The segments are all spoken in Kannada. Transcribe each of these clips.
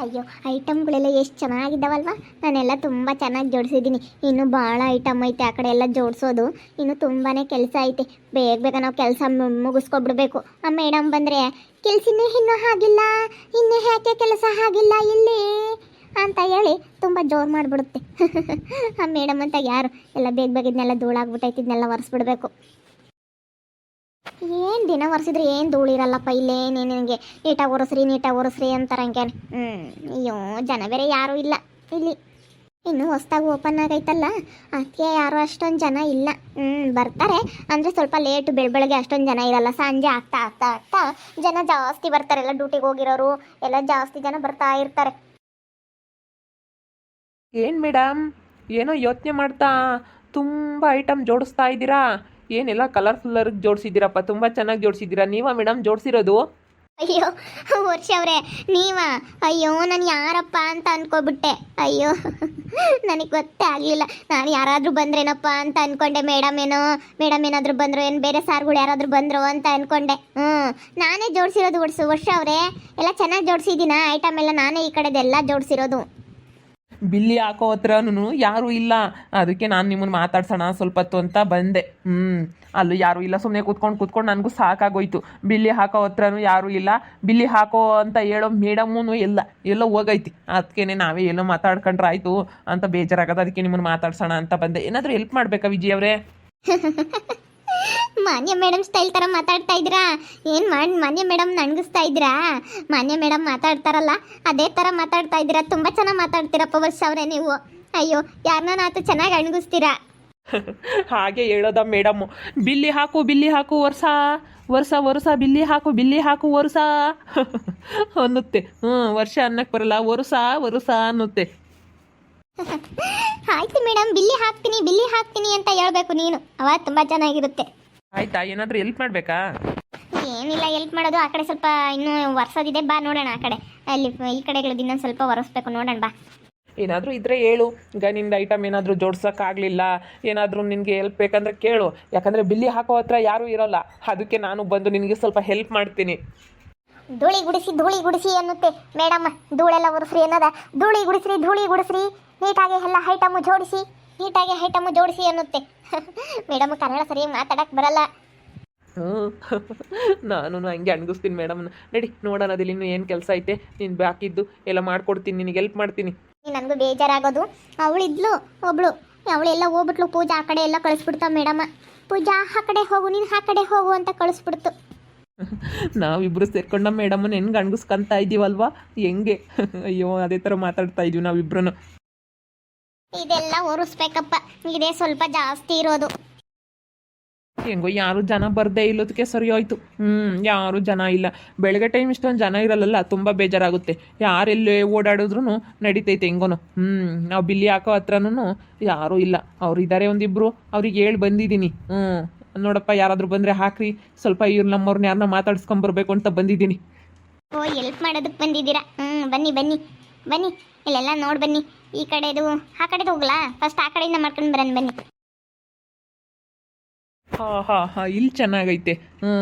ಅಯ್ಯೋ ಐಟಮ್ಗಳೆಲ್ಲ ಎಷ್ಟು ಚೆನ್ನಾಗಿದ್ದಾವಲ್ವ. ನಾನೆಲ್ಲ ತುಂಬ ಚೆನ್ನಾಗಿ ಜೋಡಿಸಿದ್ದೀನಿ. ಇನ್ನೂ ಭಾಳ ಐಟಮ್ ಐತೆ ಆ ಕಡೆ ಎಲ್ಲ ಜೋಡಿಸೋದು. ಇನ್ನು ತುಂಬಾ ಕೆಲಸ ಐತೆ. ಬೇಗ ಬೇಗ ನಾವು ಕೆಲಸ ಮುಗಿಸ್ಕೊಬಿಡ್ಬೇಕು. ಆ ಮೇಡಮ್ ಬಂದರೆ ಕೆಲಸನೇ ಇನ್ನೂ ಆಗಿಲ್ಲ, ಇನ್ನೂ ಯಾಕೆ ಕೆಲಸ ಆಗಿಲ್ಲ ಇಲ್ಲಿ ಅಂತ ಹೇಳಿ ತುಂಬ ಜೋರು ಮಾಡಿಬಿಡುತ್ತೆ. ಆ ಮೇಡಮ್ ಅಂತ ಯಾರು ಎಲ್ಲ ಬೇಗ ಬೇಗ ಇದನ್ನೆಲ್ಲ ಧೂಳಾಗ್ಬಿಟ್ಟೈತೆ, ಇದನ್ನೆಲ್ಲ ಒರೆಸ್ಬಿಡ್ಬೇಕು. ಏನು ದಿನ ಒರೆಸಿದ್ರೆ ಏನು ಧೂಳಿರಲ್ಲಪ್ಪ ಇಲ್ಲೇ. ನಿನಗೆ ನೀಟಾಗಿ ಒರೆಸ್ರಿ ಅಂತಾರೆ ಹಂಗೆ. ಅಯ್ಯೋ ಜನ ಬೇರೆ ಯಾರೂ ಇಲ್ಲ ಇಲ್ಲಿ. ಇನ್ನು ಹೊಸ್ದಾಗಿ ಓಪನ್ ಆಗೈತಲ್ಲ, ಅದಕ್ಕೆ ಯಾರು ಅಷ್ಟೊಂದು ಜನ ಇಲ್ಲ. ಬರ್ತಾರೆ ಅಂದರೆ ಸ್ವಲ್ಪ ಲೇಟು. ಬೆಳಗ್ಗೆ ಅಷ್ಟೊಂದು ಜನ ಇರಲ್ಲ. ಸಂಜೆ ಆಗ್ತಾ ಆಗ್ತಾ ಆಗ್ತಾ ಜನ ಜಾಸ್ತಿ ಬರ್ತಾರೆ. ಎಲ್ಲ ಡ್ಯೂಟಿಗೆ ಹೋಗಿರೋರು ಎಲ್ಲ ಜಾಸ್ತಿ ಜನ ಬರ್ತಾ ಇರ್ತಾರೆ. ಏನು ಮೇಡಮ್, ಏನೋ ಯೋಚನೆ ಮಾಡ್ತಾ ತುಂಬ ಐಟಮ್ ಜೋಡಿಸ್ತಾ ಇದ್ದೀರಾ? ಏನೆಲ್ಲ ಕಲರ್ಫುಲ್ಲರ್ಗೆ ಜೋಡಿಸಿದ್ದೀರಪ್ಪ, ತುಂಬ ಚೆನ್ನಾಗಿ ಜೋಡಿಸಿದ್ದೀರಾ. ನೀವಾ ಮೇಡಮ್ ಜೋಡಿಸಿರೋದು? ಅಯ್ಯೋ ವರ್ಷ ಅವರೇ ನೀವಾ? ಅಯ್ಯೋ ನಾನು ಯಾರಪ್ಪ ಅಂತ ಅನ್ಕೋಬಿಟ್ಟೆ. ಅಯ್ಯೋ ನನಗೆ ಗೊತ್ತೇ ಆಗಲಿಲ್ಲ. ನಾನು ಯಾರಾದರೂ ಬಂದ್ರೇನಪ್ಪ ಅಂತ ಅಂದ್ಕೊಂಡೆ. ಮೇಡಮ್ ಏನಾದರೂ ಬಂದರು, ಏನು ಬೇರೆ ಸಾರ್ಗಳು ಯಾರಾದರೂ ಬಂದರು ಅಂತ ಅಂದ್ಕೊಂಡೆ. ನಾನೇ ಜೋಡಿಸಿರೋದು ವರ್ಷ ಅವರೇ. ಎಲ್ಲ ಚೆನ್ನಾಗಿ ಜೋಡಿಸಿದ್ದೀನ ಐಟಮ್ ಎಲ್ಲ. ನಾನೇ ಈ ಕಡೆದೆಲ್ಲ ಜೋಡಿಸಿರೋದು. ಬಿಲ್ಲಿ ಹಾಕೋ ಹತ್ರನೂ ಯಾರೂ ಇಲ್ಲ, ಅದಕ್ಕೆ ನಾನು ನಿಮ್ಮನ್ನು ಮಾತಾಡ್ಸೋಣ ಸ್ವಲ್ಪ ಹೊತ್ತು ಅಂತ ಬಂದೆ. ಅಲ್ಲೂ ಯಾರೂ ಇಲ್ಲ. ಸುಮ್ಮನೆ ಕೂತ್ಕೊಂಡು ನನಗೂ ಸಾಕಾಗೋಯ್ತು. ಬಿಲ್ಲಿ ಹಾಕೋ ಹತ್ರನೂ ಯಾರೂ ಇಲ್ಲ, ಬಿಲ್ಲಿ ಹಾಕೋ ಅಂತ ಹೇಳೋ ಮೇಡಮೂ ಎಲ್ಲೋ ಹೋಗೈತಿ. ಅದಕ್ಕೇ ನಾವೇ ಎಲ್ಲೋ ಮಾತಾಡ್ಕೊಂಡ್ರೆ ಆಯಿತು ಅಂತ ಬೇಜಾರಾಗೋದು. ಅದಕ್ಕೆ ನಿಮ್ಮನ್ನು ಮಾತಾಡ್ಸೋಣ ಅಂತ ಬಂದೆ. ಏನಾದರೂ ಹೆಲ್ಪ್ ಮಾಡಬೇಕಾ ವಿಜಯ್ ಅವರೇ? ಮಾನ್ಯ ಮೇಡಮ್ ಸ್ಟೈಲ್ ಥರ ಮಾತಾಡ್ತಾ ಇದ್ದೀರಾ? ಏನು ಮಾಡಿ ಮಾನ್ಯ ಮೇಡಮ್ ನನ್ಗಿಸ್ತಾ ಇದ್ದೀರಾ? ಮಾನ್ಯ ಮೇಡಮ್ ಮಾತಾಡ್ತಾರಲ್ಲ ಅದೇ ಥರ ಮಾತಾಡ್ತಾ ಇದ್ದೀರಾ. ತುಂಬ ಚೆನ್ನಾಗಿ ಮಾತಾಡ್ತೀರಪ್ಪ ವರ್ಷ ಅವರೇ ನೀವು. ಅಯ್ಯೋ ಯಾರನ್ನಾತು ಚೆನ್ನಾಗಿ ಅಣಗಿಸ್ತೀರಾ. ಹಾಗೆ ಹೇಳೋದ ಮೇಡಮ್ಮು. ಬಿಲ್ಲಿ ಹಾಕು ವರ್ಷ ಬಿಲ್ಲಿ ಹಾಕು ವರ್ಷ ಅನ್ನುತ್ತೆ. ವರ್ಷ ಅನ್ನಕ್ಕೆ ಬರಲ್ಲ, ವರ್ಷ ಅನ್ನುತ್ತೆ. ಆಯ್ತು ಮೇಡಮ್, ಬಿಲ್ಲಿ ಹಾಕ್ತೀನಿ ಅಂತ ಹೇಳ್ಬೇಕು ನೀನು. ಅವಾಗ ತುಂಬ ಚೆನ್ನಾಗಿರುತ್ತೆ. ಆಯ್ತಾ? ಏನಾದರೂ ಹೆಲ್ಪ್ ಮಾಡಬೇಕಾ? ಏನಿಲ್ಲ ಹೆಲ್ಪ್ ಮಾಡೋದು. ಆ ಕಡೆ ಸ್ವಲ್ಪ ಇನ್ನೂ ಒರೆಸೋದಿದೆ, ಬಾ ನೋಡೋಣ. ಆ ಕಡೆ ಅಲ್ಲಿ ಈ ಕಡೆಗಳದ್ದು ಇನ್ನೊಂದು ಸ್ವಲ್ಪ ಒರೆಸ್ಬೇಕು, ನೋಡೋಣ ಬಾ. ಏನಾದರೂ ಇದ್ದರೆ ಹೇಳು. ಈಗ ನಿಂದು ಐಟಮ್ ಏನಾದರೂ ಜೋಡ್ಸೋಕ್ಕಾಗಲಿಲ್ಲ, ಏನಾದರೂ ನಿನಗೆ ಹೆಲ್ಪ್ ಬೇಕಂದ್ರೆ ಕೇಳು. ಯಾಕಂದರೆ ಬಿಲ್ಲಿ ಹಾಕೋ ಹತ್ರ ಯಾರೂ ಇರೋಲ್ಲ, ಅದಕ್ಕೆ ನಾನು ಬಂದು ನಿನಗೆ ಸ್ವಲ್ಪ ಹೆಲ್ಪ್ ಮಾಡ್ತೀನಿ. ಧೂಳಿ ಗುಡಿಸಿ ಅನ್ನುತ್ತೆ ಮೇಡಮ್. ಧೂಳೆಲ್ಲ ಒರೆಸ್ರಿ ಅನ್ನೋದ. ಧೂಳಿ ಗುಡಿಸ್ರಿ ನೀಟಾಗಿ ಎಲ್ಲ ಐಟಮು ಜೋಡಿಸಿ ಅನ್ನುತ್ತೆ. ಮೇಡಮ್ ಕನ್ನಡ ಸರಿಯಾಗಿ ಮಾತಾಡಕ್ಕೆ ಬರಲ್ಲ. ನಾನು ಹಂಗೆ ಅಣಗಿಸ್ತೀನಿ ಮೇಡಮ್ನ. ನಡಿ ನೋಡೋಣ, ಅದಿಲ್ಲಿ ಇನ್ನೂ ಏನು ಕೆಲಸ ಐತೆ. ನೀನು ಬಾಕಿದ್ದು ಎಲ್ಲ ಮಾಡ್ಕೊಡ್ತೀನಿ, ನಿನಗೆ ಹೆಲ್ಪ್ ಮಾಡ್ತೀನಿ. ನನಗೂ ಬೇಜಾರಾಗೋದು. ಅವಳಿದ್ಲು ಒಬ್ಳು, ಅವಳೆಲ್ಲ ಹೋಗ್ಬಿಟ್ಲು. ಪೂಜಾ ಆ ಕಡೆ ಎಲ್ಲ ಕಳಿಸ್ಬಿಡ್ತಾವ ಮೇಡಮ್ಮ. ಪೂಜಾ ಆ ಕಡೆ ಹೋಗು, ನೀನು ಆ ಕಡೆ ಹೋಗು ಅಂತ ಕಳಿಸ್ಬಿಡ್ತು. ನಾವಿಬ್ಬರು ಸೇರ್ಕೊಂಡ ಮೇಡಮನ್ನ ಹೆಂಗೆ ಅಣಗಿಸ್ಕೊಂತ ಇದ್ದೀವಲ್ವಾ, ಹೆಂಗೆ? ಅಯ್ಯೋ ಅದೇ ಥರ ಮಾತಾಡ್ತಾ ಇದೀವಿ ನಾವಿಬ್ರು. ಇದೆಲ್ಲ ಒರೆಸ್ಬೇಕಪ್ಪ, ಇದೇ ಸ್ವಲ್ಪ ಜಾಸ್ತಿ ಇರೋದು. ಹೆಂಗೋ ಯಾರು ಜನ ಬರ್ದೇ ಇಲ್ಲದಕ್ಕೆ ಸರಿ ಹೋಯ್ತು. ಯಾರು ಜನ ಇಲ್ಲ. ಬೆಳಗ್ಗೆ ಟೈಮ್ ಇಷ್ಟೊಂದು ಜನ ಇರಲ್ಲ, ತುಂಬ ಬೇಜಾರಾಗುತ್ತೆ. ಯಾರೆಲ್ಲೇ ಓಡಾಡಿದ್ರು ನಡೀತೈತೆ ಹೆಂಗೋನು. ನಾವು ಬಿಲ್ಲಿ ಹಾಕೋ ಹತ್ರನೂ ಯಾರೂ ಇಲ್ಲ. ಅವ್ರು ಇದ್ದಾರೆ ಒಂದಿಬ್ರು, ಅವ್ರಿಗೆ ಹೇಳಿ ಬಂದಿದ್ದೀನಿ. ನೋಡಪ್ಪ ಯಾರಾದರೂ ಬಂದರೆ ಹಾಕ್ರಿ, ಸ್ವಲ್ಪ ಇವ್ರು ನಮ್ಮವ್ರನ್ನ ಯಾರನ್ನ ಮಾತಾಡ್ಸ್ಕೊಂಬರ್ಬೇಕು ಅಂತ ಬಂದಿದ್ದೀನಿ. ಓ ಹೆಲ್ಪ್ ಮಾಡೋದಕ್ಕೆ ಬಂದಿದ್ದೀರಾ? ಬನ್ನಿ ಇಲ್ಲೆಲ್ಲ ನೋಡಿ ಬನ್ನಿ. ಈ ಕಡೆದು ಆ ಕಡೆದು ಹೋಗ್ಲಾ? ಫಸ್ಟ್ ಆ ಕಡೆಯಿಂದ ಮಾಡ್ಕೊಂಡು ಬರೋಣ ಬನ್ನಿ. ಹಾಂ ಇಲ್ಲಿ ಚೆನ್ನಾಗೈತೆ.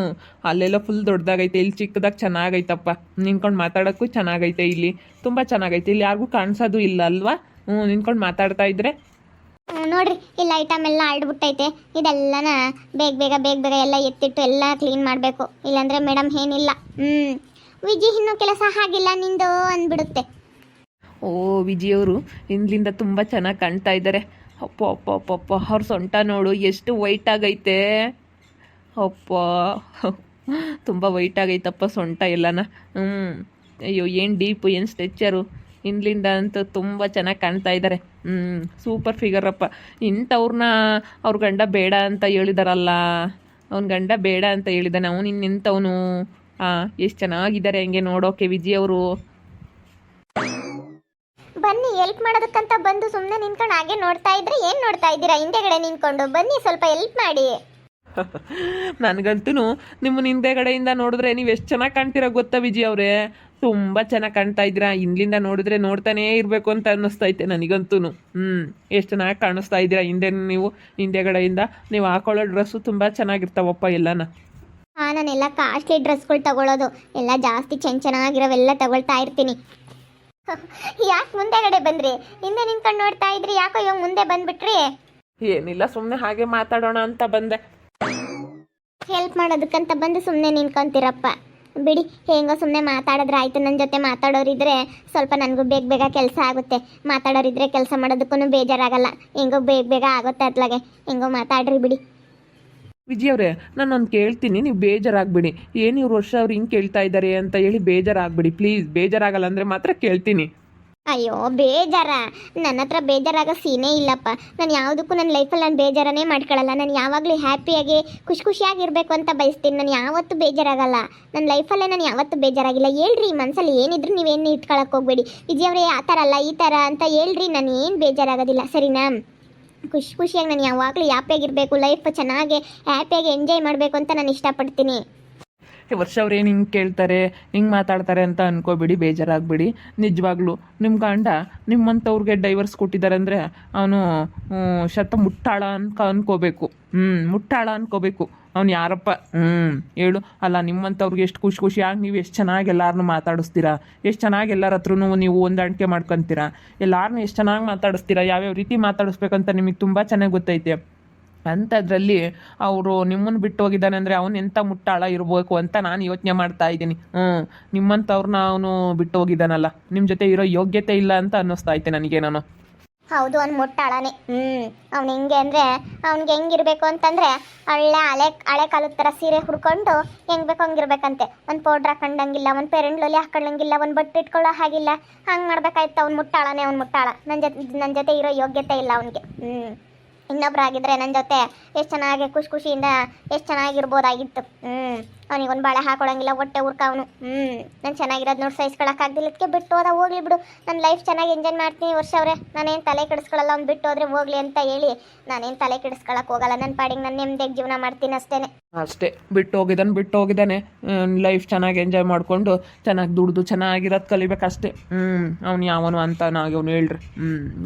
ಅಲ್ಲೆಲ್ಲ ಫುಲ್ ದೊಡ್ಡದಾಗೈತೆ, ಇಲ್ಲಿ ಚಿಕ್ಕದಾಗ ಚೆನ್ನಾಗೈತಪ್ಪ. ನಿಂತ್ಕೊಂಡು ಮಾತಾಡೋಕ್ಕೂ ಚೆನ್ನಾಗೈತೆ. ಇಲ್ಲಿ ತುಂಬ ಚೆನ್ನಾಗೈತೆ. ಇಲ್ಲಿ ಯಾರಿಗೂ ಕಾಣಿಸೋದು ಇಲ್ಲ ಅಲ್ವಾ? ನಿಂತ್ಕೊಂಡು ಮಾತಾಡ್ತಾ ಇದ್ರೆ. ನೋಡ್ರಿ ಇಲ್ಲಿ ಐಟಮ್ ಎಲ್ಲ ಆಡ್ಬಿಟ್ಟೈತೆ. ಇದೆಲ್ಲನ ಬೇಗ ಎಲ್ಲ ಎತ್ತಿಟ್ಟು ಎಲ್ಲ ಕ್ಲೀನ್ ಮಾಡಬೇಕು. ಇಲ್ಲಾಂದ್ರೆ ಮೇಡಮ್ ಏನಿಲ್ಲ. ವಿಜಿ ಇನ್ನೂ ಕೆಲಸ ಆಗಿಲ್ಲ ನಿಂದು ಅಂದ್ಬಿಡುತ್ತೆ. ಓ ವಿಜಿಯವರು ಇಂದ್ಲಿಂದ ತುಂಬ ಚೆನ್ನಾಗಿ ಕಾಣ್ತಾ ಇದ್ದಾರೆ. ಅಪ್ಪ ಅವ್ರ ಸೊಂಟ ನೋಡು ಎಷ್ಟು ವೈಟ್ ಆಗೈತೆ. ಅಪ್ಪ ತುಂಬ ವೈಟ್ ಆಗೈತಪ್ಪ ಸೊಂಟ ಎಲ್ಲನ. ಅಯ್ಯೋ ಏನು ಡೀಪು, ಏನು ಸ್ಟ್ರೆಚ್ಚರು. ಇಂದ್ಲಿಂದ ಅಂತೂ ತುಂಬ ಚೆನ್ನಾಗಿ ಕಾಣ್ತಾ ಇದ್ದಾರೆ. ಸೂಪರ್ ಫಿಗರಪ್ಪ. ಇಂಥವ್ರನ್ನ ಅವ್ರ ಗಂಡ ಬೇಡ ಅಂತ ಹೇಳಿದಾರಲ್ಲ, ಅವ್ನ ಗಂಡ ಬೇಡ ಅಂತ ಹೇಳಿದಾನೆ. ಅವನು ಇನ್ನೆಂಥವನು. ಎಷ್ಟು ಚೆನ್ನಾಗಿದ್ದಾರೆ ಹಂಗೆ ನೋಡೋಕೆ ವಿಜಯವರು. ಬನ್ನಿ ಹೆಲ್ಪ್ ಮಾಡೋದಕ್ಕಂತ ಬಂದು ಸುಮ್ಮನೆ ನಿಂತ್ಕೊಂಡು ಹಾಗೆ ನೋಡ್ತಾ ಇದ್ರೆ ಏನು ನೋಡ್ತಾ ಇದ್ದೀರಾ? ಹಿಂದೆಗಡೆ ನಿಂತ್ಕೊಂಡು ಬನ್ನಿ, ಸ್ವಲ್ಪ ಹೆಲ್ಪ್ ಮಾಡಿ. ನನಗಂತೂ ನಿಮ್ಮನ್ನ ಹಿಂದೆಗಡೆಯಿಂದ ನೋಡಿದ್ರೆ ನೀವು ಎಷ್ಟು ಚೆನ್ನಾಗಿ ಕಾಣ್ತೀರಾ ಗೊತ್ತಾ ವಿಜಯ್ ಅವರೇ? ತುಂಬ ಚೆನ್ನಾಗಿ ಕಾಣ್ತಾ ಇದ್ದೀರಾ. ಹಿಂದ್ಲಿಂದ ನೋಡಿದ್ರೆ ನೋಡ್ತಾನೇ ಇರಬೇಕು ಅಂತ ಅನ್ನಿಸ್ತೈತೆ ನನಗಂತೂ. ಎಷ್ಟು ಚೆನ್ನಾಗಿ ಕಾಣಿಸ್ತಾ ಇದ್ದೀರಾ ಹಿಂದೆಗಡೆಯಿಂದ. ನೀವು ಹಾಕೊಳ್ಳೋ ಡ್ರೆಸ್ಸು ತುಂಬ ಚೆನ್ನಾಗಿರ್ತಾವಪ್ಪ ಎಲ್ಲನ. ನಾನೆಲ್ಲ ಕಾಸ್ಟ್ಲಿ ಡ್ರೆಸ್ಗಳು ತಗೊಳ್ಳೋದು ಎಲ್ಲ ಜಾಸ್ತಿ ಚೆನ್ನಾಗಿರೋವೆಲ್ಲ ತಗೊಳ್ತಾ ಇರ್ತೀನಿ. ಯಾಕೆ ಮುಂದೆಗಡೆ ಬಂದ್ರಿ? ಹಿಂದೆ ನಿಂತ್ಕೊಂಡು ನೋಡ್ತಾ ಇದ್ರಿ, ಯಾಕೋ ಇವಾಗ ಮುಂದೆ ಬಂದ್ಬಿಟ್ರಿ? ಏನಿಲ್ಲ, ಸುಮ್ಮನೆ ಹಾಗೆ ಮಾತಾಡೋಣ ಅಂತ ಬಂದೆ. ಹೆಲ್ಪ್ ಮಾಡೋದಕ್ಕಂತ ಬಂದು ಸುಮ್ಮನೆ ನಿಂತ್ಕೊಂತೀರಪ್ಪ. ಬಿಡಿ, ಹೆಂಗೋ ಸುಮ್ಮನೆ ಮಾತಾಡಿದ್ರೆ ಆಯ್ತು. ನನ್ನ ಜೊತೆ ಮಾತಾಡೋರಿದ್ರೆ ಸ್ವಲ್ಪ ನನಗೂ ಬೇಗ ಬೇಗ ಕೆಲಸ ಆಗುತ್ತೆ. ಮಾತಾಡೋರಿದ್ರೆ ಕೆಲಸ ಮಾಡೋದಕ್ಕೂ ಬೇಜಾರಾಗಲ್ಲ. ಹೆಂಗೋ ಬೇಗ ಬೇಗ ಆಗುತ್ತೆ ಅತ್ಲಾಗೆ. ಹೆಂಗೋ ಮಾತಾಡ್ರಿ ಬಿಡಿ. ವಿಜಯ್ ಅವರೇ, ನಾನೊಂದು ಕೇಳ್ತೀನಿ, ನೀವು ಬೇಜಾರಾಗ್ಬಿಡಿ. ಏನು ಇವ್ರು ವರ್ಷ ಅವ್ರು ಹಿಂಗೆ ಕೇಳ್ತಾ ಇದ್ದಾರೆ ಅಂತ ಹೇಳಿ ಬೇಜಾರಾಗ್ಬಿಡಿ ಪ್ಲೀಸ್. ಬೇಜಾರಾಗಲ್ಲ ಅಂದರೆ ಮಾತ್ರ ಕೇಳ್ತೀನಿ. ಅಯ್ಯೋ ಬೇಜಾರ? ನನ್ನ ಹತ್ರ ಬೇಜಾರಾಗೋ ಸೀನೇ ಇಲ್ಲಪ್ಪ. ನಾನು ಯಾವುದಕ್ಕೂ ನನ್ನ ಲೈಫಲ್ಲಿ ನಾನು ಬೇಜಾರನೇ ಮಾಡ್ಕೊಳ್ಳಲ್ಲ. ನಾನು ಯಾವಾಗಲೂ ಹ್ಯಾಪಿಯಾಗಿ ಖುಷಿಯಾಗಿರಬೇಕು ಅಂತ ಬಯಸ್ತೀನಿ. ನಾನು ಯಾವತ್ತೂ ಬೇಜಾರಾಗಲ್ಲ. ನನ್ನ ಲೈಫಲ್ಲೇ ನಾನು ಯಾವತ್ತೂ ಬೇಜಾರಾಗಿಲ್ಲ. ಹೇಳ್ರಿ, ಮನಸ್ಸಲ್ಲಿ ಏನಿದ್ರು ನೀವೇನು ಇಟ್ಕೊಳಕ್ಕೆ ಹೋಗ್ಬೇಡಿ. ವಿಜಯವ್ರೆ ಆ ಥರ ಅಲ್ಲ ಈ ಥರ ಅಂತ ಹೇಳ್ರಿ, ನಾನು ಏನು ಬೇಜಾರಾಗೋದಿಲ್ಲ, ಸರಿನಾ? ಖುಷಿಯಾಗಿ ನಾನು ಯಾವಾಗಲೂ ಹ್ಯಾಪಿಯಾಗಿರಬೇಕು, ಲೈಫ್ ಚೆನ್ನಾಗಿ ಹ್ಯಾಪಿಯಾಗಿ ಎಂಜಾಯ್ ಮಾಡಬೇಕು ಅಂತ ನಾನು ಇಷ್ಟಪಡ್ತೀನಿ. ವರ್ಷ ಅವ್ರೇನು ಹಿಂಗೆ ಕೇಳ್ತಾರೆ, ಹಿಂಗೆ ಮಾತಾಡ್ತಾರೆ ಅಂತ ಅನ್ಕೋಬೇಡಿ, ಬೇಜಾರಾಗ್ಬಿಡಿ. ನಿಜವಾಗ್ಲೂ ನಿಮ್ಮ ಗಂಡ ನಿಮ್ಮಂಥವ್ರಿಗೆ ಡೈವರ್ಸ್ ಕೊಟ್ಟಿದ್ದಾರೆ ಅಂದರೆ ಅವನು ಮುಟ್ಟಾಳ ಅನ್ಕೋಬೇಕು. ಮುಟ್ಟಾಳ ಅನ್ಕೋಬೇಕು. ಅವ್ನು ಯಾರಪ್ಪ? ಹೇಳು. ಅಲ್ಲ, ನಿಮ್ಮಂಥವ್ರಿಗೆ ಎಷ್ಟು ಖುಷಿಯಾಗಿ ನೀವು ಎಷ್ಟು ಚೆನ್ನಾಗಿ ಎಲ್ಲರನ್ನೂ ಮಾತಾಡಿಸ್ತೀರಾ, ಎಷ್ಟು ಚೆನ್ನಾಗಿ ಎಲ್ಲರ ಹತ್ರನೂ ನೀವು ಹೊಂದಾಣಿಕೆ ಮಾಡ್ಕೊತೀರಾ, ಎಲ್ಲರನ್ನೂ ಎಷ್ಟು ಚೆನ್ನಾಗಿ ಮಾತಾಡಿಸ್ತೀರಾ, ಯಾವ್ಯಾವ ರೀತಿ ಮಾತಾಡಿಸ್ಬೇಕಂತ ನಿಮಗೆ ತುಂಬ ಚೆನ್ನಾಗಿ ಗೊತ್ತೈತೆ. ಅಂಥದ್ರಲ್ಲಿ ಅವರು ನಿಮ್ಮನ್ನು ಬಿಟ್ಟು ಹೋಗಿದ್ದಾನೆ ಅಂದರೆ ಅವನು ಎಂಥ ಮುಟ್ಟಾಳ ಇರಬೇಕು ಅಂತ ನಾನು ಯೋಚನೆ ಮಾಡ್ತಾ ಇದ್ದೀನಿ. ನಿಮ್ಮಂಥವ್ರನ್ನ ಅವನು ಬಿಟ್ಟು ಹೋಗಿದ್ದಾನಲ್ಲ, ನಿಮ್ಮ ಜೊತೆ ಇರೋ ಯೋಗ್ಯತೆ ಇಲ್ಲ ಅಂತ ಅನ್ನಿಸ್ತಾ ಐತೆ ನನಗೆ. ನಾನು ಹೌದು, ಅವ್ನು ಮುಟ್ಟಾಳನೆ. ಅವ್ನು ಹೆಂಗೆ ಅಂದರೆ ಅವ್ನಿಗೆ ಹೆಂಗಿರ್ಬೇಕು ಅಂತಂದರೆ ಒಳ್ಳೆ ಹಳೆ ಕಾಲದ ಥರ ಸೀರೆ ಹುಡ್ಕೊಂಡು ಹೆಂಗೆ ಬೇಕು ಹಂಗಿರ್ಬೇಕಂತೆ. ಒಂದು ಪೌಡ್ರ್ ಹಾಕೊಂಡಂಗಿಲ್ಲ, ಒಂದು ಪೆರೆಂಡ್ಲಲ್ಲಿ ಹಾಕೊಳ್ಳಂಗಿಲ್ಲ, ಒಂದು ಬಟ್ಟೆ ಇಟ್ಕೊಳ್ಳೋ ಹಾಗಿಲ್ಲ. ಹಂಗೆ ಮಾಡ್ಬೇಕಾಯ್ತು. ಅವ್ನು ಮುಟ್ಟಾಳನೆ, ಅವ್ನು ಮುಟ್ಟಾಳ. ನನ್ನ ಜೊತೆ ಇರೋ ಯೋಗ್ಯತೆ ಇಲ್ಲ ಅವನಿಗೆ. ಇನ್ನೊಬ್ರಾಗಿದ್ರೆ ನನ್ನ ಜೊತೆ ಎಷ್ಟು ಚೆನ್ನಾಗಿ ಖುಷಿಯಿಂದ ಎಷ್ಟು ಚೆನ್ನಾಗಿರ್ಬೋದಾಗಿತ್ತು. ಅವನಿಗೊಂದು ಬಾಳೆ ಹಾಕೊಳಂಗಿಲ್ಲ, ಹೊಟ್ಟೆ ಉರ್ಕ ಅವನು. ನಾನು ಚೆನ್ನಾಗಿರೋದು ನೋಡಿ ಸಹಿಸ್ಕೊಳಕ್ಕಾಗ್ದಿಲ್ಲ, ಇದಕ್ಕೆ ಬಿಟ್ಟು ಹೋದ ಹೋಗ್ಲಿ ಬಿಡು, ನನ್ನ ಲೈಫ್ ಚೆನ್ನಾಗಿ ಎಂಜಾಯ್ ಮಾಡ್ತೀನಿ. ವರ್ಷ ಅವರೇ ನಾನೇನು ತಲೆ ಕೆಡಿಸ್ಕೊಳ್ಳಲ್ಲ. ಅವ್ನು ಬಿಟ್ಟು ಹೋದ್ರೆ ಹೋಗ್ಲಿ ಅಂತ ಹೇಳಿ ನಾನೇನು ತಲೆ ಕೆಡಿಸ್ಕೊಳಕ್ಕೆ ಹೋಗಲ್ಲ. ನನ್ನ ಪಾಡಿಗೆ ನಾನು ನೆಮ್ಮದಿಯಾಗಿ ಜೀವನ ಮಾಡ್ತೀನಿ ಅಷ್ಟೇ. ಬಿಟ್ಟು ಹೋಗಿದ್ದಾನೆ, ಲೈಫ್ ಚೆನ್ನಾಗಿ ಎಂಜಾಯ್ ಮಾಡಿಕೊಂಡು ಚೆನ್ನಾಗಿ ದುಡ್ದು ಚೆನ್ನಾಗಿರೋದು ಕಲಿಬೇಕಷ್ಟೇ. ಅವ್ನು ಯಾವನು ಅಂತ ಅವ್ನು ಹೇಳ್ರಿ.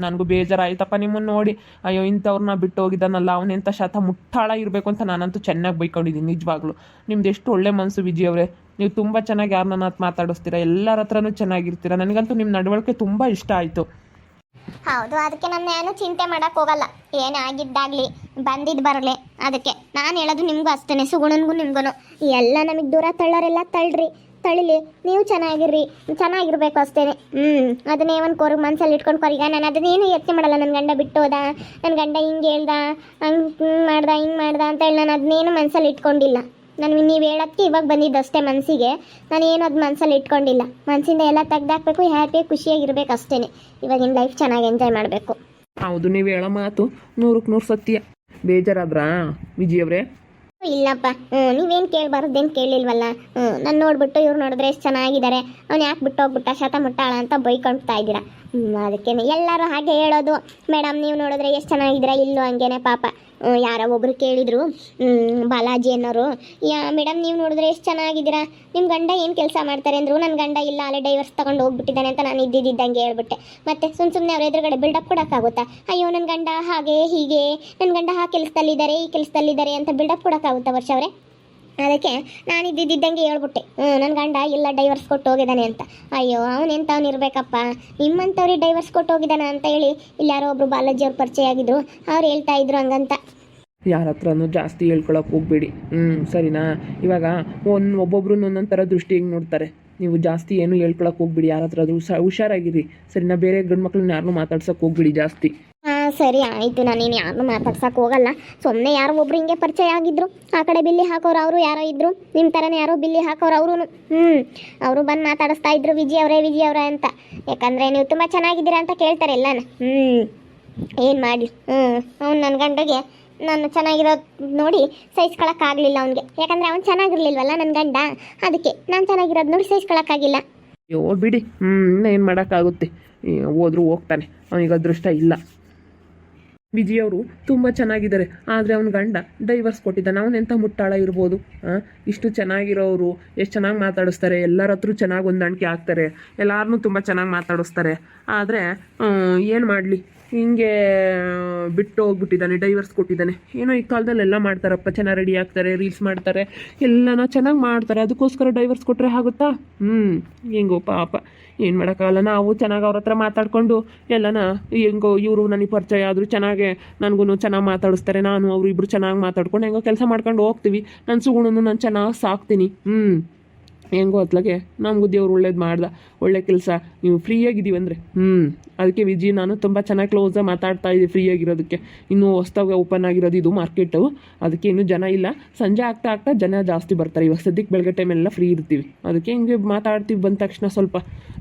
ನನಗೂ ಬೇಜಾರಾಯ್ತಪ್ಪ ನಿಮ್ಮನ್ನು ನೋಡಿ. ಅಯ್ಯೋ, ಇಂಥವ್ರನ್ನ ಬಿಟ್ಟು ಹೋಗಿದ್ದಾನಲ್ಲ, ಅವನೆಂಥ ಮುಟ್ಟಾಳ ಇರಬೇಕು ಅಂತ ನಾನಂತೂ ಚೆನ್ನಾಗಿ ಬೈಕೊಂಡಿದ್ದೀನಿ. ನಿಜವಾಗ್ಲೂ ನಿಮ್ದು ಎಷ್ಟು ಒಳ್ಳೆ ಮನಸ್ಸು ವಿಜಯ್ ಅವರೇ. ನೀವು ತುಂಬ ಚೆನ್ನಾಗಿ ಯಾರನ್ನ ಮಾತಾಡಿಸ್ತೀರಾ, ಎಲ್ಲರ ಹತ್ರನೂ ಚೆನ್ನಾಗಿರ್ತೀರಾ. ನನಗಂತೂ ನಿಮ್ಮ ನಡವಳಿಕೆ ತುಂಬ ಇಷ್ಟ ಆಯಿತು. ಹೌದು, ಅದಕ್ಕೆ ನಾನು ಏನು ಚಿಂತೆ ಮಾಡೋಕ್ಕೆ ಹೋಗಲ್ಲ. ಏನಾಗಿದ್ದಾಗಲಿ ಬಂದಿದ್ದು ಬರಲಿ. ಅದಕ್ಕೆ ನಾನು ಹೇಳೋದು ನಿಮಗೂ ಅಷ್ಟೇ, ಸುಗುಣನಿಗೂ ನಿಮ್ಗೂ. ಎಲ್ಲ ನಮಗೆ ದೂರ ತಳ್ಳೋರೆಲ್ಲ ತಳಿಲಿ, ನೀವು ಚೆನ್ನಾಗಿರ್ಬೇಕು ಅಷ್ಟೇ. ಅದನ್ನೇ ಒಂದು ಮನಸ್ಸಲ್ಲಿ ಇಟ್ಕೊಂಡು ಕೊರಿಗ ನಾನು ಅದನ್ನೇನು ಯೋಚನೆ ಮಾಡಲ್ಲ. ನನ್ನ ಗಂಡ ಬಿಟ್ಟು ಹೋದ, ನನ್ನ ಗಂಡ ಹಿಂಗೆ ಹೇಳ್ದ, ಹಿಂಗೆ ಮಾಡ್ದ ಅಂತ ಹೇಳಿ ನಾನು ಅದನ್ನೇನು ಮನಸ್ಸಲ್ಲಿ ಇಟ್ಕೊಂಡಿಲ್ಲ. ನೀವು ಹೇಳೋಕ್ಕೆ ಇವಾಗ ಬಂದಿದ್ದು ಅಷ್ಟೇ ಮನಸ್ಸಿಗೆ. ನಾನೇನು ಅದು ಮನಸ್ಸಲ್ಲಿ ಇಟ್ಕೊಂಡಿಲ್ಲ. ಮನಸ್ಸಿಂದ ಎಲ್ಲ ತೆಗ್ದಾಕಬೇಕು, ಹ್ಯಾಪಿಯಾಗಿ ಖುಷಿಯಾಗಿರ್ಬೇಕು ಅಷ್ಟೇ. ಇವಾಗಿನ ಲೈಫ್ ಚೆನ್ನಾಗಿ ಎಂಜಾಯ್ ಮಾಡಬೇಕು. ಹೌದು, ನೀವು ಹೇಳೋ ಮಾತು 100ಕ್ಕೆ 100 ಸತ್ಯ. ಬೇಜಾರಾದ್ರಾ ವಿಜಯ್ ಅವರೇ? ಇಲ್ಲಪ್ಪ, ನೀವೇನು ಕೇಳಬಾರ್ದೇನು ಕೇಳಿಲ್ವಲ್ಲ. ನಾನು ನೋಡ್ಬಿಟ್ಟು ಇವ್ರು ನೋಡಿದ್ರೆ ಎಷ್ಟು ಚೆನ್ನಾಗಿದ್ದಾರೆ, ಅವ್ನು ಯಾಕೆ ಬಿಟ್ಟು ಹೋಗ್ಬಿಟ್ಟ ಮುಟ್ಟಾಳ ಅಂತ ಬೈಕೊಳ್ತಾ ಇದ್ದೀರಾ. ಅದಕ್ಕೆ ಎಲ್ಲರೂ ಹಾಗೆ ಹೇಳೋದು. ಮೇಡಮ್ ನೀವು ನೋಡಿದ್ರೆ ಎಷ್ಟು ಚೆನ್ನಾಗಿದ್ದೀರಾ, ಇಲ್ಲೂ ಹಂಗೇನೆ ಪಾಪ. ಯಾರೋ ಒಬ್ರು ಕೇಳಿದರು, ಬಾಲಾಜಿ ಅನ್ನೋರು, ಮೇಡಮ್ ನೀವು ನೋಡಿದ್ರೆ ಎಷ್ಟು ಚೆನ್ನಾಗಿದ್ದೀರಾ, ನಿಮ್ಮ ಗಂಡ ಏನು ಕೆಲಸ ಮಾಡ್ತಾರೆ ಅಂದರು. ನನ್ನ ಗಂಡ ಇಲ್ಲ, ಅಲ್ಲೇ ಡೈವರ್ಸ್ ತೊಗೊಂಡು ಹೋಗ್ಬಿಟ್ಟಿದ್ದಾನೆ ಅಂತ ನಾನು ಇದ್ದಿದ್ದಂಗೆ ಹೇಳ್ಬಿಟ್ಟೆ. ಮತ್ತೆ ಸುಮ್ಮನೆ ಅವ್ರ ಎದುರುಗಡೆ ಬಿಲ್ಡಪ್ ಕೊಡೋಕ್ಕಾಗುತ್ತಾ? ಅಯ್ಯೋ ನನ್ನ ಗಂಡ ಹಾಗೆ ಹೀಗೆ, ನನ್ನ ಗಂಡ ಆ ಕೆಲಸದಲ್ಲಿದ್ದಾರೆ ಈ ಕೆಲಸದಲ್ಲಿದ್ದಾರೆ ಅಂತ ಬಿಲ್ಡಪ್ ಕೊಡೋಕ್ಕಾಗುತ್ತಾ ವರ್ಷ ಅವರೇ? ಅದಕ್ಕೆ ನಾನು ಇದ್ದಿದ್ದಂಗೆ ಹೇಳ್ಬಿಟ್ಟೆ, ನನ್ನ ಗಂಡ ಇಲ್ಲ ಡೈವರ್ಸ್ ಕೊಟ್ಟು ಹೋಗಿದ್ದಾನೆ ಅಂತ. ಅಯ್ಯೋ ಅವನೆಂಥವ್ನು ಇರಬೇಕಪ್ಪ, ನಿಮ್ಮಂಥವ್ರಿಗೆ ಡೈವರ್ಸ್ ಕೊಟ್ಟು ಹೋಗಿದ್ದಾನೆ ಅಂತ ಹೇಳಿ ಇಲ್ಲಾರೋ ಒಬ್ರು ಬಾಲಾಜಿ ಅವ್ರು ಪರಿಚಯ ಆಗಿದ್ರು, ಅವ್ರು ಹೇಳ್ತಾ ಇದ್ರು ಹಂಗಂತ. ಯಾರ ಹತ್ರನೂ ಜಾಸ್ತಿ ಹೇಳ್ಕೊಳಕ್ಕೆ ಹೋಗ್ಬೇಡಿ, ಸರಿನಾ? ಇವಾಗ ಒಬ್ಬೊಬ್ರು ಒಂದೊಂದು ಥರ ದೃಷ್ಟಿ ಹಿಂಗೆ ನೋಡ್ತಾರೆ. ನೀವು ಜಾಸ್ತಿ ಏನು ಹೇಳ್ಕೊಳಕ್ಕೆ ಹೋಗ್ಬಿಡಿ, ಯಾರ ಹತ್ರ ಆದರೂ ಹುಷಾರಾಗಿರಿ, ಸರಿನಾ? ಬೇರೆ ಗಂಡು ಮಕ್ಳನ್ನ ಯಾರನ್ನೂ ಮಾತಾಡ್ಸೋಕೆ ಹೋಗ್ಬಿಡಿ ಜಾಸ್ತಿ. ಸರಿ ಆಯಿತು, ನಾನೇನು ಯಾರನ್ನೂ ಮಾತಾಡ್ಸಕ್ಕೆ ಹೋಗಲ್ಲ. ಸುಮ್ಮನೆ ಯಾರೋ ಒಬ್ರು ಹಿಂಗೆ ಪರಿಚಯ ಆಗಿದ್ರು, ಆ ಕಡೆ ಬಿಲ್ಲಿ ಹಾಕೋರು ಅವರು ಯಾರೋ ಇದ್ದರು, ನಿಮ್ಮ ಥರನೇ ಯಾರೋ ಬಿಲ್ಲಿ ಹಾಕೋರು ಅವರು. ಅವರು ಬಂದು ಮಾತಾಡಿಸ್ತಾ ಇದ್ರು ವಿಜಯ್ ಅವರೇ ಅಂತ. ಯಾಕಂದರೆ ನೀವು ತುಂಬ ಚೆನ್ನಾಗಿದ್ದೀರಾ ಅಂತ ಕೇಳ್ತಾರೆ ಎಲ್ಲನ. ಏನು ಮಾಡಲಿ, ಅವ್ನು ನನ್ನ ಗಂಡಗೆ ನಾನು ಚೆನ್ನಾಗಿರೋದು ನೋಡಿ ಸಹಿಸ್ಕೊಳಕ್ಕಾಗಲಿಲ್ಲ ಅವನಿಗೆ. ಯಾಕಂದರೆ ಅವ್ನು ಚೆನ್ನಾಗಿರ್ಲಿಲ್ವಲ್ಲ ನನ್ನ ಗಂಡ, ಅದಕ್ಕೆ ನಾನು ಚೆನ್ನಾಗಿರೋದು ನೋಡಿ ಸಹಿಸ್ಕೊಳಕ್ಕಾಗಿಲ್ಲ. ಅಯ್ಯೋ ಬಿಡಿ, ಏನು ಮಾಡೋಕ್ಕಾಗುತ್ತೆ, ಹೋದ್ರೂ ಹೋಗ್ತಾನೆ, ಅವನಿಗೆ ಅದೃಷ್ಟ ಇಲ್ಲ. ವಿಜಯ್ ಅವರು ತುಂಬ ಚೆನ್ನಾಗಿದ್ದಾರೆ, ಆದರೆ ಅವನ ಗಂಡ ಡೈವರ್ಸ್ ಕೊಟ್ಟಿದ್ದಾನೆ. ಅವನೆಂಥ ಮುಟ್ಟಾಳ ಇರ್ಬೋದು? ಇಷ್ಟು ಚೆನ್ನಾಗಿರೋರು ಎಷ್ಟು ಚೆನ್ನಾಗಿ ಮಾತಾಡಿಸ್ತಾರೆ, ಎಲ್ಲರ ಹತ್ರ ಚೆನ್ನಾಗಿ ಹೊಂದಾಣಿಕೆ ಆಗ್ತಾರೆ, ಎಲ್ಲರನ್ನೂ ತುಂಬ ಚೆನ್ನಾಗಿ ಮಾತಾಡಿಸ್ತಾರೆ. ಆದರೆ ಏನು ಮಾಡಲಿ, ಹಿಂಗೆ ಬಿಟ್ಟು ಹೋಗ್ಬಿಟ್ಟಿದ್ದಾನೆ, ಡೈವರ್ಸ್ ಕೊಟ್ಟಿದ್ದಾನೆ. ಏನೋ ಈ ಕಾಲದಲ್ಲಿ ಎಲ್ಲ ಮಾಡ್ತಾರಪ್ಪ, ಚೆನ್ನಾಗಿ ರೆಡಿ ಆಗ್ತಾರೆ, ರೀಲ್ಸ್ ಮಾಡ್ತಾರೆ, ಎಲ್ಲನ ಚೆನ್ನಾಗಿ ಮಾಡ್ತಾರೆ. ಅದಕ್ಕೋಸ್ಕರ ಡೈವರ್ಸ್ ಕೊಟ್ಟರೆ ಆಗುತ್ತಾ? ಹೆಂಗೋ ಪಾಪ, ಏನು ಮಾಡೋಕ್ಕಾಗಲ್ಲ. ನಾವು ಚೆನ್ನಾಗಿ ಅವ್ರ ಹತ್ರ ಮಾತಾಡಿಕೊಂಡು ಎಲ್ಲನ ಹೆಂಗೋ ಇವರು ನನಗೆ ಪರಿಚಯ ಆದರೂ ಚೆನ್ನಾಗೆ ನನಗೂ ಚೆನ್ನಾಗಿ ಮಾತಾಡಿಸ್ತಾರೆ. ನಾನು ಅವರು ಇಬ್ಬರು ಚೆನ್ನಾಗಿ ಮಾತಾಡ್ಕೊಂಡು ಹೆಂಗೋ ಕೆಲಸ ಮಾಡ್ಕೊಂಡು ಹೋಗ್ತೀವಿ. ನನ್ನ ಸುಗುಣನು ನಾನು ಚೆನ್ನಾಗಿ ಸಾಕ್ತೀನಿ. ಹೆಂಗೋ ಅತ್ಲಾಗೆ ನಮಗೂ ದೇವ್ರು ಒಳ್ಳೇದು ಮಾಡ್ದ, ಒಳ್ಳೆ ಕೆಲಸ. ನೀವು ಫ್ರೀಯಾಗಿದ್ದೀವಿ ಅಂದರೆ ಅದಕ್ಕೆ ವಿಜಿ ನಾನು ತುಂಬ ಚೆನ್ನಾಗಿ ಕ್ಲೋಸಾಗಿ ಮಾತಾಡ್ತಾ ಇದ್ದೀವಿ ಫ್ರೀಯಾಗಿರೋದಕ್ಕೆ. ಇನ್ನೂ ಹೊಸ್ದಾಗಿ ಓಪನ್ ಆಗಿರೋದು ಇದು ಮಾರ್ಕೆಟು, ಅದಕ್ಕೆ ಇನ್ನೂ ಜನ ಇಲ್ಲ. ಸಂಜೆ ಆಗ್ತಾ ಆಗ್ತಾ ಜನ ಜಾಸ್ತಿ ಬರ್ತಾರೆ. ಇವಾಗ ಸದ್ಯಕ್ಕೆ ಬೆಳಗ್ಗೆ ಟೈಮೆಲ್ಲ ಫ್ರೀ ಇರ್ತೀವಿ, ಅದಕ್ಕೆ ಹಿಂಗೆ ಮಾತಾಡ್ತೀವಿ. ಬಂದ ತಕ್ಷಣ ಸ್ವಲ್ಪ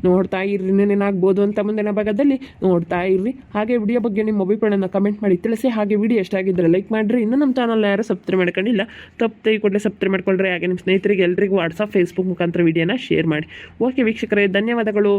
ನೋಡ್ತಾ ಇರ್ರಿ, ಇನ್ನೇನಾಗ್ಬೋದು ಅಂತ ಮುಂದಿನ ಭಾಗದಲ್ಲಿ ನೋಡ್ತಾ ಇರ್ರಿ. ಹಾಗೆ ವಿಡಿಯೋ ಬಗ್ಗೆ ನಿಮ್ಮ ಅಭಿಪ್ರಾಯನ ಕಮೆಂಟ್ ಮಾಡಿ ತಿಳಿಸಿ. ಹಾಗೆ ವಿಡಿಯೋ ಎಷ್ಟಾಗಿದ್ದರೆ ಲೈಕ್ ಮಾಡಿರಿ. ಇನ್ನೂ ನಮ್ಮ ಚಾನಲ್ ಯಾರು ಸಬ್ಸ್ಕ್ರೈಬ್ ಮಾಡ್ಕೊಂಡಿಲ್ಲ, ತಪ್ಪು ಕೂಡಲೇ ಸಬ್ಸ್ಕ್ರೈಬ್ ಮಾಡ್ಕೊಳ್ರಿ. ಹಾಗೆ ನಿಮ್ಮ ಸ್ನೇಹಿತರಿಗೆ ಎಲ್ರಿಗೂ ವಾಟ್ಸಪ್ ಫೇಸ್ಬುಕ್ ಮುಖಾಂತರ ವಿಡಿಯೋನ ಶೇರ್ ಮಾಡಿ. ಓಕೆ ವೀಕ್ಷಕರೇ, ಧನ್ಯವಾದಗಳು.